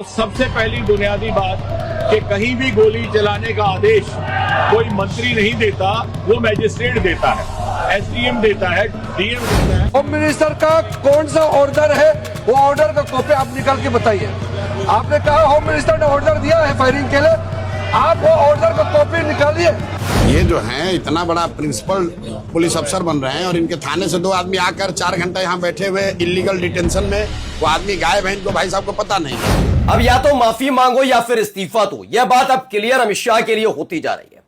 सबसे पहली बुनियादी बात कि कहीं भी गोली चलाने का आदेश कोई मंत्री नहीं देता, वो मैजिस्ट्रेट देता है, एसडीएम देता है, डीएम देता है। होम मिनिस्टर का कौन सा ऑर्डर है, वो ऑर्डर का कॉपी आप निकाल के बताइए। आपने कहा होम मिनिस्टर ने ऑर्डर दिया है फायरिंग के लिए, आप वो ऑर्डर का कॉपी निकालिए। ये जो है इतना बड़ा प्रिंसिपल पुलिस अफसर बन रहे हैं और इनके थाने से दो आदमी आकर 4 घंटा यहाँ बैठे हुए इलीगल डिटेंशन में, वो आदमी गायब है, इनको भाई साहब को पता नहीं है। अब या तो माफी मांगो या फिर इस्तीफा दो, यह बात अब क्लियर अमित शाह के लिए होती जा रही है।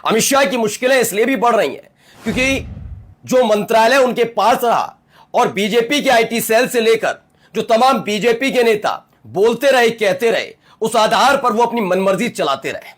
अमित शाह की मुश्किलें इसलिए भी बढ़ रही हैं क्योंकि जो मंत्रालय उनके पास रहा और बीजेपी के आईटी सेल से लेकर जो तमाम बीजेपी के नेता बोलते रहे, कहते रहे, उस आधार पर वो अपनी मनमर्जी चलाते रहे।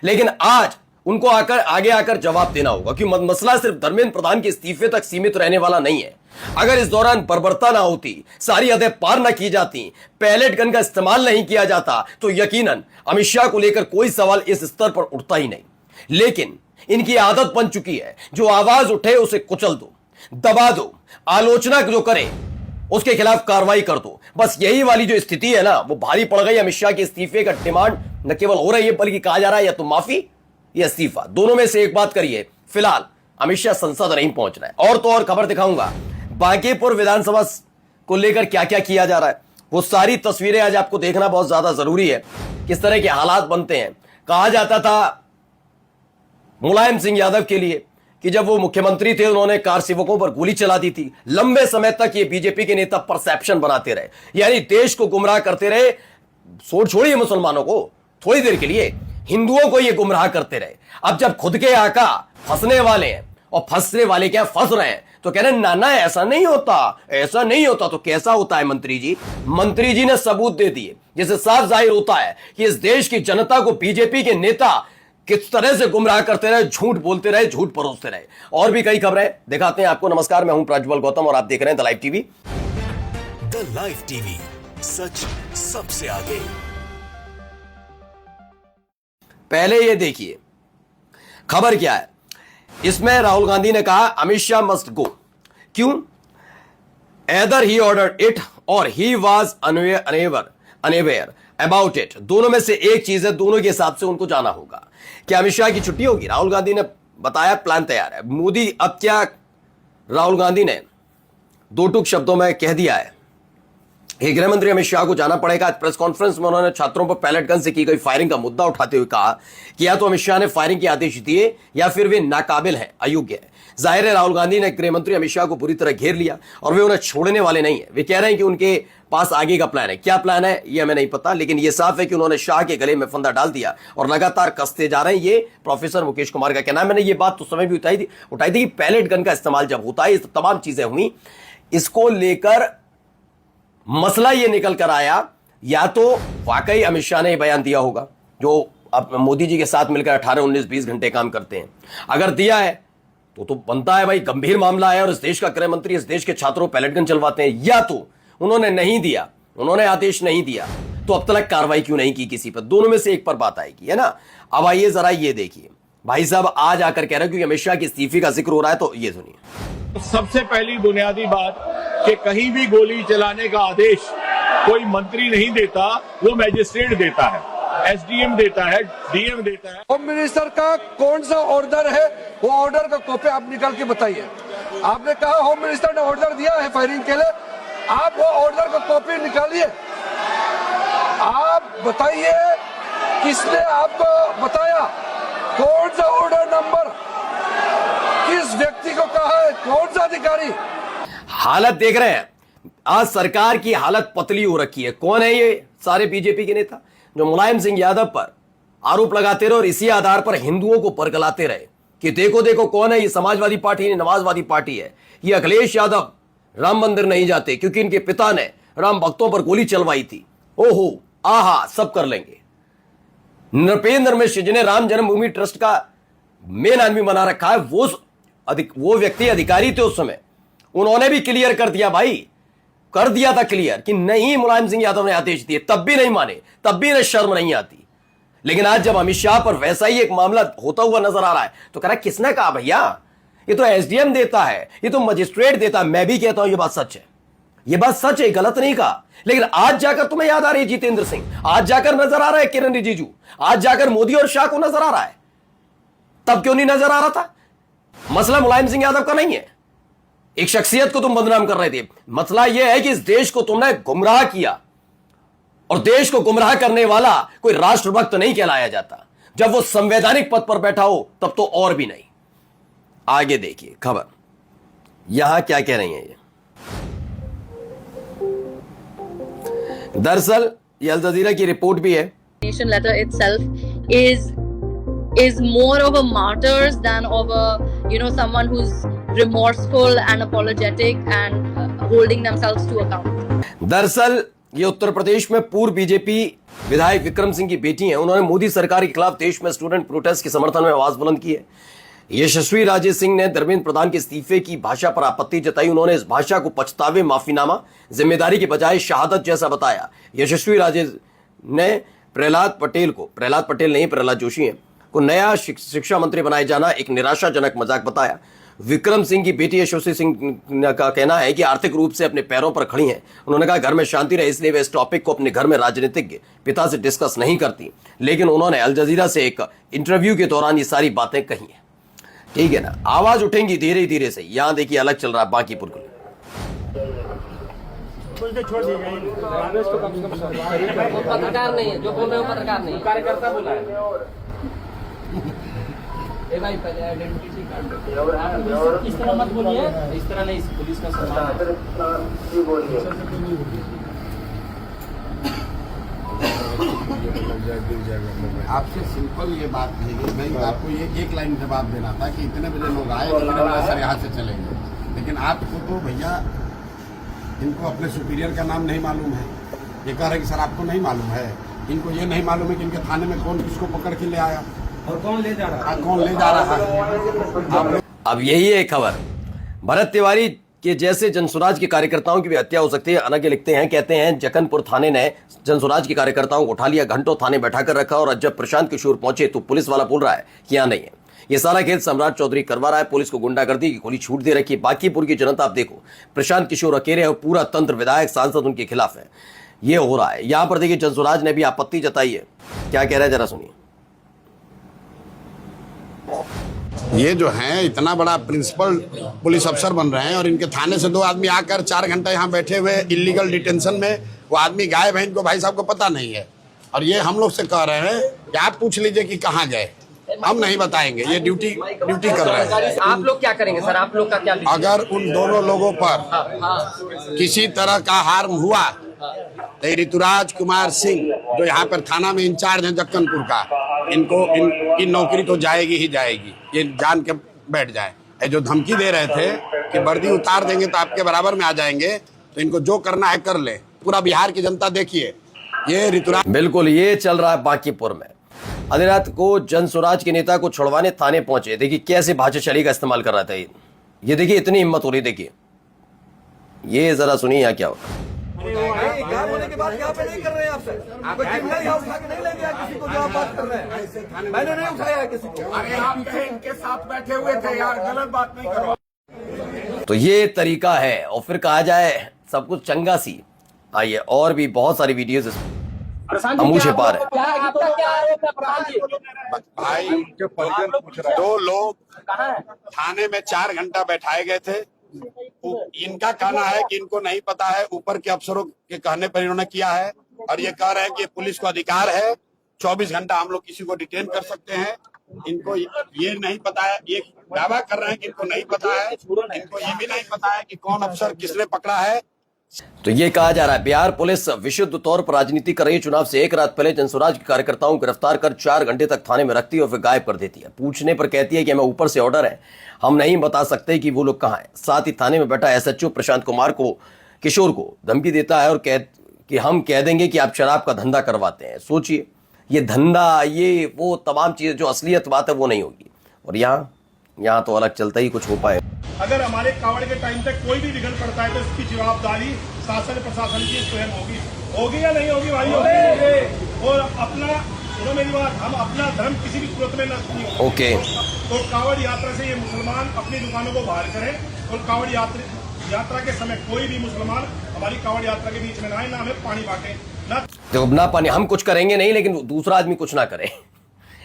लेकिन आज उनको आगे आकर जवाब देना होगा क्योंकि मसला सिर्फ धर्मेंद्र प्रधान के इस्तीफे तक सीमित रहने वाला नहीं है। अगर इस दौरान बर्बरता ना होती, सारी हदें पार ना की जाती, पैलेट गन का इस्तेमाल नहीं किया जाता, तो यकीनन अमित शाह को लेकर कोई सवाल इस स्तर पर उठता ही नहीं। लेकिन इनकी आदत बन चुकी है, जो आवाज उठे उसे कुचल दो, दबा दो, आलोचना जो करे उसके खिलाफ कार्रवाई कर दो। बस यही वाली जो स्थिति है ना, वो भारी पड़ गई। अमित शाह के इस्तीफे का डिमांड न केवल हो रही है बल्कि कहा जा रहा है या तो माफी या इस्तीफा, दोनों में से एक बात करिए। फिलहाल अमित शाह संसद नहीं पहुंच रहा है। और तो और खबर दिखाऊंगा बांकीपुर विधानसभा को लेकर क्या क्या किया जा रहा है, वो सारी तस्वीरें आज आपको देखना बहुत ज्यादा जरूरी है। किस तरह के हालात बनते हैं। कहा जाता था मुलायम सिंह यादव के लिए कि जब वो मुख्यमंत्री थे उन्होंने कार सेवकों पर गोली चला दी थी। लंबे समय तक ये बीजेपी के नेता परसेप्शन बनाते रहे, यानी देश को गुमराह करते रहे। छोड़िए मुसलमानों को, थोड़ी देर के लिए हिंदुओं को ये गुमराह करते रहे। अब जब खुद के आका फंसने वाले हैं और फंसने वाले क्या फंस रहे हैं तो कह रहे हैं ना ऐसा नहीं होता, ऐसा नहीं होता। तो कैसा होता है मंत्री जी? मंत्री जी ने सबूत दे दिए, जिससे साफ जाहिर होता है कि इस देश की जनता को बीजेपी के नेता किस तरह से गुमराह करते रहे, झूठ बोलते रहे, झूठ परोसते रहे। और भी कई खबरें दिखाते हैं आपको। नमस्कार, मैं हूं प्रज्वल गौतम और आप देख रहे हैं the live TV. The live TV, सच सबसे आगे। पहले ये देखिए खबर क्या है। इसमें राहुल गांधी ने कहा अमित शाह मस्ट गो। क्यों? एदर ही ऑर्डर्ड इट और he was unaware about it. दोनों में से एक चीज है, दोनों के हिसाब से उनको जाना होगा। क्या अमित शाह की छुट्टी होगी? राहुल गांधी ने बताया प्लान तैयार है। मोदी अब क्या, राहुल गांधी ने दो टूक शब्दों में कह दिया है कि गृह मंत्री अमित शाह को जाना पड़ेगा। आज प्रेस कॉन्फ्रेंस में उन्होंने छात्रों पर पैलेट गन से की गई फायरिंग का मुद्दा उठाते हुए कहा कि या तो अमित शाह ने फायरिंग के आदेश दिए या फिर वे नाकाबिल हैं, अयोग्य है। जाहिर है राहुल गांधी ने गृह मंत्री अमित शाह को बुरी तरह घेर लिया और वे उन्हें छोड़ने वाले नहीं है। वे कह रहे हैं कि उनके पास आगे का प्लान है। क्या प्लान है ये हमें नहीं पता, लेकिन ये साफ है कि उन्होंने शाह के गले में फंदा डाल दिया और लगातार कसते जा रहे हैं। ये प्रोफेसर मुकेश कुमार का कहना है। मैंने ये बात तो समय भी उठाई थी कि पैलेट गन का इस्तेमाल जब होता है, तमाम चीजें हुई, इसको लेकर मसला ये निकल कर आया या तो वाकई अमित शाह ने बयान दिया होगा जो अब मोदी जी के साथ मिलकर 18, 19, 20 घंटे काम करते हैं। अगर दिया है तो बनता है भाई, गंभीर मामला है और इस देश का गृह मंत्री इस देश के छात्रों पैलेट गन चलवाते हैं। या तो उन्होंने नहीं दिया, उन्होंने आदेश नहीं दिया, तो अब तक कार्रवाई क्यों नहीं की किसी पर? दोनों में से एक पर बात आएगी, है ना। अब आइए जरा ये देखिए, भाई साहब आज आकर कह रहे हैं क्योंकि अमित शाह के इस्तीफे का जिक्र हो रहा है, तो ये सुनिए। सबसे पहली बुनियादी बात कि कहीं भी गोली चलाने का आदेश कोई मंत्री नहीं देता, वो मैजिस्ट्रेट देता है, एसडीएम देता है, डीएम देता है। होम मिनिस्टर का कौन सा ऑर्डर है, वो ऑर्डर का कॉपी आप निकाल के बताइए। आपने कहा होम मिनिस्टर ने ऑर्डर दिया है फायरिंग के लिए, आप वो ऑर्डर का कॉपी निकालिए। आप बताइए किसने आपको बताया, कौन सा ऑर्डर नंबर, किस व्यक्ति को कहा है, कौन सा अधिकारी? हालत देख रहे हैं, आज सरकार की हालत पतली हो रखी है। कौन है ये सारे बीजेपी के नेता जो मुलायम सिंह यादव पर आरोप लगाते रहे और इसी आधार पर हिंदुओं को परगलाते रहे कि देखो देखो कौन है ये, समाजवादी पार्टी, नमाजवादी पार्टी है। ये अखिलेश यादव राम मंदिर नहीं जाते क्योंकि इनके पिता ने राम भक्तों पर गोली चलवाई थी। ओहो आहा, सब कर लेंगे। नृपेंद्र मिश्र जिन्हें राम जन्मभूमि ट्रस्ट का मेन आदमी बना रखा है, वो व्यक्ति अधिकारी थे उस समय, उन्होंने भी क्लियर कर दिया भाई, कर दिया था क्लियर कि नहीं मुलायम सिंह यादव ने आदेश दिए, तब भी नहीं माने, तब भी इन्हें शर्म नहीं आती। लेकिन आज जब अमित शाह पर वैसा ही एक मामला होता हुआ नजर आ रहा है तो कह रहा है किसने कहा भैया, ये तो एसडीएम देता है, ये तो मजिस्ट्रेट देता है। मैं भी कहता हूं ये बात सच है, यह बात सच है, गलत नहीं कहा, लेकिन आज जाकर तुम्हें याद आ रही है जितेंद्र सिंह, आज जाकर नजर आ रहा है किरण रिजिजू, आज जाकर मोदी और शाह को नजर आ रहा है। तब क्यों नहीं नजर आ रहा था? मसला मुलायम सिंह यादव का नहीं है, एक शख्सियत को तुम बदनाम कर रहे थे। मसला यह है कि इस देश को तुमने गुमराह किया, और देश को गुमराह करने वाला कोई राष्ट्रभक्त नहीं कहलाया जाता। जब वो संवैधानिक पद पर बैठा हो तब तो और भी नहीं। आगे देखिए खबर, यहां क्या कह रही है ये। दरअसल ये अल जजीरा की रिपोर्ट भी है। Resignation letter itself is more of a martyrs than of a someone who's remorseful and apologetic and holding themselves to account. दरअसल ये उत्तर प्रदेश में पूर्व बीजेपी विधायक विक्रम सिंह की बेटी हैं। उन्होंने मोदी सरकार के खिलाफ देश में स्टूडेंट प्रोटेस्ट के समर्थन में आवाज बुलंद की है। यशस्वी राजे सिंह ने धर्मेंद्र प्रधान के इस्तीफे की भाषा पर आपत्ति जताई। उन्होंने इस भाषा को पछतावे, माफीनामा, जिम्मेदारी के बजाय शहादत जैसा बताया। यशस्वी राजे ने प्रहलाद जोशी हैं को नया शिक्षा मंत्री बनाए जाना एक निराशाजनक मजाक बताया। विक्रम सिंह की बेटी यशस्वी सिंह का कहना है कि आर्थिक रूप से अपने पैरों पर खड़ी हैं। उन्होंने कहा घर में शांति रहे, इसलिए वे इस टॉपिक को अपने घर में राजनीतिज्ञ पिता से डिस्कस नहीं करती, लेकिन उन्होंने अल जजीरा से एक इंटरव्यू के दौरान ये सारी बातें कही हैं। ठीक है ना, आवाज उठेंगी धीरे धीरे से। यहां देखिए अलग चल रहा है बांकीपुर को। पत्रकार नहीं है, जो बोल रहे हो पत्रकार नहीं, कार्यकर्ता बोला है। भाई पहले आइडेंटिटी कार्ड इस तरह मत बोलिए, इस तरह नहीं, पुलिस का सम्मान आपसे सिंपल ये बात कही गई, मैं आपको ये एक लाइन जवाब देना था कि इतने बजे लोग आए, इतने बजे सर यहाँ से चलेंगे, लेकिन आपको तो भैया इनको अपने सुपीरियर का नाम नहीं मालूम है। ये कह रहे कि सर आपको नहीं मालूम है, इनको ये नहीं मालूम है कि इनके थाने में कौन किसको पकड़ के ले आया और कौन ले जा रहा है। अब यही है खबर। भरत तिवारी के जैसे जनसुराज के कार्यकर्ताओं की भी हत्या हो सकती है। अनगे लिखते हैं, कहते हैं जकनपुर थाने ने जनसुराज के कार्यकर्ताओं को उठा लिया, घंटों थाने बैठा कर रखा, और जब प्रशांत किशोर पहुंचे तो पुलिस वाला बोल रहा है कि यहां नहीं है। ये सारा खेल सम्राट चौधरी करवा रहा है, पुलिस को गुंडागर्दी की खुली छूट दे रखी है। बांकीपुर की जनता आप देखो, प्रशांत किशोर अकेले और पूरा तंत्र, विधायक, सांसद उनके खिलाफ है। ये हो रहा है। यहां पर देखिए जनसुराज ने भी आपत्ति जताई है, क्या कह रहा है जरा सुनिए। ये जो है इतना बड़ा प्रिंसिपल पुलिस अफसर बन रहे हैं और इनके थाने से 2 आदमी आकर 4 घंटा यहाँ बैठे हुए इलीगल डिटेंशन में, वो आदमी गायब है, इनको भाई साहब को पता नहीं है। और ये हम लोग से कह रहे हैं कि आप पूछ लीजिए कि कहाँ गए, हम नहीं बताएंगे, ये ड्यूटी कर रहे हैं। आप लोग क्या करेंगे सर, आप लोग का क्या? अगर उन दोनों लोगों पर किसी तरह का हार्म हुआ तो ऋतुराज कुमार सिंह जो यहाँ पर थाना में इंचार्ज है जक्कनपुर का, इनकी नौकरी तो जाएगी ही जाएगी, ये जान के बैठ जाए। ये जो धमकी दे रहे थे कि वर्दी उतार देंगे तो आपके बराबर में आ जाएंगे, तो इनको जो करना है कर ले। पूरा बिहार की जनता देखिए, ये ऋतुराज बिल्कुल ये चल रहा है बांकीपुर में। आधी रात को जनसुराज के नेता को छुड़वाने थाने पहुंचे। देखिए कैसे भाषा शैली का इस्तेमाल कर रहा था ये देखिए, इतनी हिम्मत हो रही। देखिए ये जरा सुनिए यहाँ क्या होता है। होने के बाद यहाँ पे नहीं कर रहे हैं आपसे, कोई जिम्मेदारी यहाँ उठा के नहीं ले गया किसी को, जो आप बात कर रहे हैं मैंने नहीं उठाया किसी को। अरे आप इनके साथ बैठे हुए थे यार, गलत बात नहीं करो। तो ये तरीका है, और फिर कहा जाए सब कुछ चंगा सी। आइए और भी बहुत सारी वीडियोस अमू छिपा रहे। भाई 2 लोग थाने में 4 घंटा बैठाए गए थे। इनका कहना है कि इनको नहीं पता है, ऊपर के अफसरों के कहने पर इन्होंने किया है, और ये कह रहे हैं कि पुलिस को अधिकार है 24 घंटा हम लोग किसी को डिटेन कर सकते हैं। इनको ये नहीं पता है, ये दावा कर रहे हैं कि इनको नहीं पता है, इनको ये भी नहीं पता है कि कौन अफसर किसने पकड़ा है। तो ये कहा जा रहा है बिहार पुलिस विशुद्ध तौर पर राजनीति कर रही है। चुनाव से 1 रात पहले जनसुराज के कार्यकर्ताओं को गिरफ्तार कर 4 घंटे तक थाने में रखती है और फिर गायब कर देती है। पूछने पर कहती है कि हमें ऊपर से ऑर्डर है, हम नहीं बता सकते कि वो लोग कहाँ हैं। साथ ही थाने में बैठा एसएचओ प्रशांत कुमार को किशोर को धमकी देता है और कि हम कह देंगे कि आप शराब का धंधा करवाते हैं। सोचिए, ये धंधा, ये वो तमाम चीजें जो असलियत बात है वो नहीं होगी। और यहाँ तो अलग चलता ही कुछ हो पाए। अगर हमारे कावड़ के टाइम तक कोई भी विघन पड़ता है तो इसकी जवाबदारी शासन प्रशासन की स्वयं होगी या नहीं होगी भाई? और अपना सुनो मेरी बात, हम अपना धर्म किसी भी सूरत में नष्ट नहीं होगा। ओके, तो कावड़ यात्रा से ये मुसलमान अपनी दुकानों को बाहर करें, और कावड़ यात्रा के समय कोई भी मुसलमान हमारी कांवड़ यात्रा के बीच में ना आए, ना हमें पानी बांटे, ना तो अब ना पानी हम कुछ करेंगे नहीं, लेकिन दूसरा आदमी कुछ ना करे।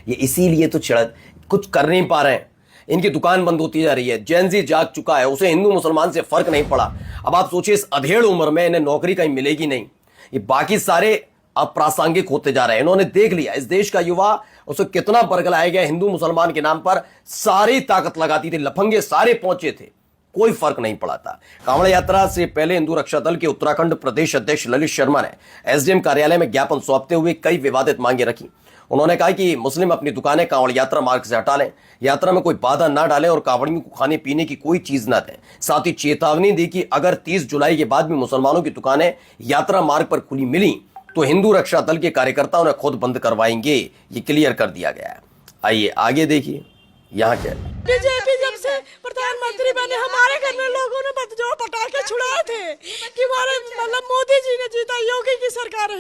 ये इसीलिए तो चिढ़त, कुछ कर नहीं पा रहे हैं। इनकी दुकान बंद होती जा रही है। जेनजी जाग चुका है, उसे हिंदू मुसलमान से फर्क नहीं पड़ा। अब आप सोचिए इस अधेड़ उम्र में इन्हें नौकरी कहीं मिलेगी नहीं। ये बाकी सारे अप्रासंगिक होते जा रहे हैं। इन्होंने देख लिया इस देश का युवा उसे कितना बरगलाया गया। हिंदू मुसलमान के नाम पर सारी ताकत लगाती थी, लफंगे सारे पहुंचे थे, कोई फर्क नहीं पड़ा था। कांवड़ यात्रा से पहले हिंदू रक्षा दल के उत्तराखंड प्रदेश अध्यक्ष ललित शर्मा ने एसडीएम कार्यालय में ज्ञापन सौंपते हुए कई विवादित मांगे रखी। उन्होंने कहा कि मुस्लिम अपनी दुकानें कांवड़ यात्रा मार्ग से हटा लें, यात्रा में कोई बाधा ना डालें और कांवड़ियों को खाने पीने की कोई चीज ना दें। साथ ही चेतावनी दी कि अगर 30 जुलाई के बाद भी मुसलमानों की दुकानें यात्रा मार्ग पर खुली मिली तो हिंदू रक्षा दल के कार्यकर्ता उन्हें खुद बंद करवाएंगे। ये क्लियर कर दिया गया है। आइए आगे देखिए यहाँ क्या है। बीजेपी जब से प्रधानमंत्री बने हमारे घर में लोगों ने जो पटाखे छुड़ाए थे कि हमारे मतलब मोदी जी ने जीता, योगी की सरकार है,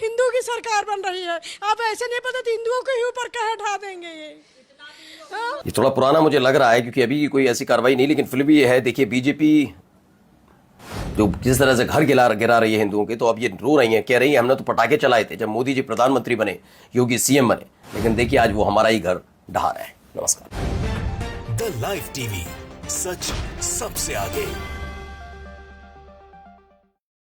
हिंदू की सरकार बन रही है। आप ऐसे नहीं पता तो हिंदुओं के ही ऊपर कहे ढा देंगे ये थोड़ा पुराना मुझे लग रहा है क्योंकि अभी की कोई ऐसी कार्रवाई नहीं, लेकिन फिर भी ये है। देखिए बीजेपी जो किस तरह से घर गिरा रही है हिंदुओं के, तो अब ये रो रही है, कह रही है हमने तो पटाखे चलाए थे जब मोदी जी प्रधानमंत्री बने, योगी सीएम बने, लेकिन देखिए आज वो हमारा ही घर ढा रहे हैं। नमस्कार। द लाइव टीवी, सच सबसे आगे।